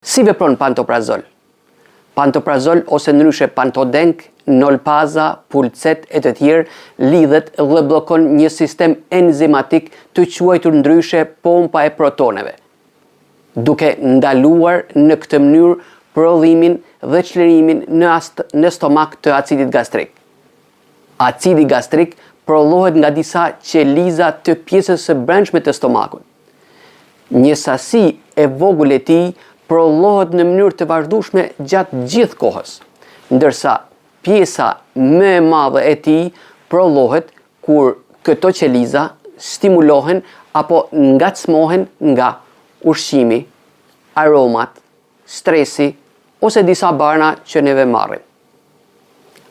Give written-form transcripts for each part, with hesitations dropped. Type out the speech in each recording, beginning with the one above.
Si vepron pantoprazol? Pantoprazol ose ndryshe pantodenk, nolpaza, pulcet e të tjerë lidhet dhe bllokon një sistem enzimatik të quajtur ndryshe pompa e protoneve, duke ndaluar në këtë mënyrë prodhimin dhe çlirimin në stomak të acidit gastrik. Acidi gastrik prodhohet nga disa qeliza të pjesës së brendshme të stomakut. Një sasi e vogël e tij prodhohet në mënyrë të vazhdueshme gjatë gjithë kohës, ndërsa pjesa më e madhe e tij prodhohet kur këto qeliza stimulohen apo ngacmohen nga ushqimi, aromat, stresi ose disa barna që neve marrim.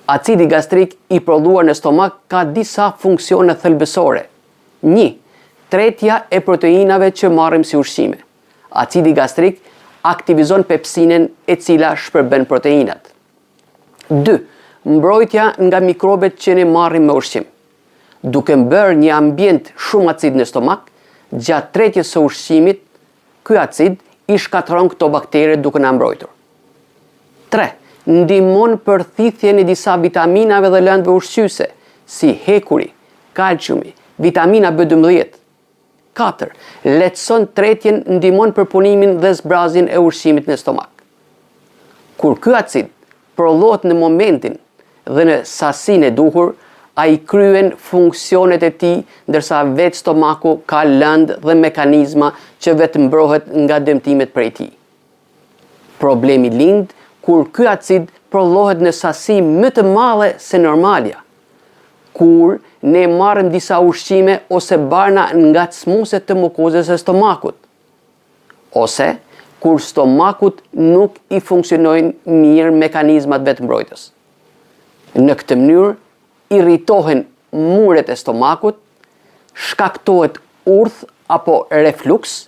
Acidi gastrik i prodhuar në stomak ka disa funksione thelbësore. 1. Tretja e proteinave që marrim si ushqime. Acidi gastrik aktivizon pepsinen e cila shpërben proteinat. 2. Mbrojtja nga mikrobet që ne marrim me ushqim. Duke bërë një ambient shumë acid në stomak, gjatë tretjes së ushqimit, ky acid i shkatëron këto baktere duke na mbrojtur. 3. Ndihmon për thithjen e disa vitaminave dhe lëndëve ushqyese, si hekuri, kalciumi, vitamina B12. 4. Lehtëson tretjen, ndihmon për punimin dhe zbrazjen e ushqimit në stomak. Kur ky acid prodhohet në momentin dhe në sasinë e duhur, ai kryen funksionet e tij, ndërsa vetë stomaku ka lëndë dhe mekanizma që vetë mbrohet nga dëmtimet prej tij. Problemi lind kur ky acid prodhohet në sasi më të madhe se normalja, kur ne marrim disa ushqime ose barna ngacmuese të mukozës së stomakut, ose kur stomakut nuk i funksionojnë mirë mekanizmat vetëmbrojtës. Në këtë mënyrë irritohen muret e stomakut, shkaktohet urth apo refluks,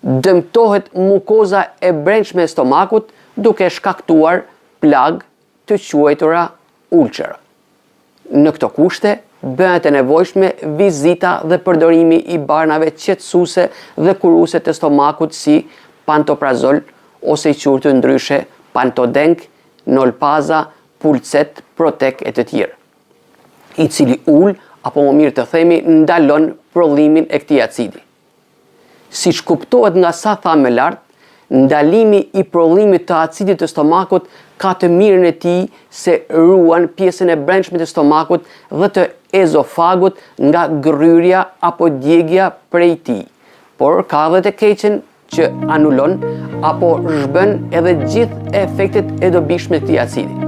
dëmtohet mukoza e brendshme e stomakut duke shkaktuar plag të quajtura ulçera. Në këto kushte bëhet e nevojshme vizita dhe përdorimi i barnave qetësuese dhe kuruese të stomakut si pantoprazol ose i quajtur ndryshe pantodenk, nolpaza, pulcet, protek e të tjerë, i cili apo më mirë të themi ndalon prodhimin e këtij acidi. Siç kuptohet nga sa thamë më lart, ndalimi i prodhimit të acidit të stomakut ka të mirën e tij se ruan pjesën e brendshme të stomakut dhe të ezofagut nga gryrja apo djegja prej tij, por ka edhe të keqen që anulon apo zhbën edhe gjithë efektet e dobishme të këtij acidi.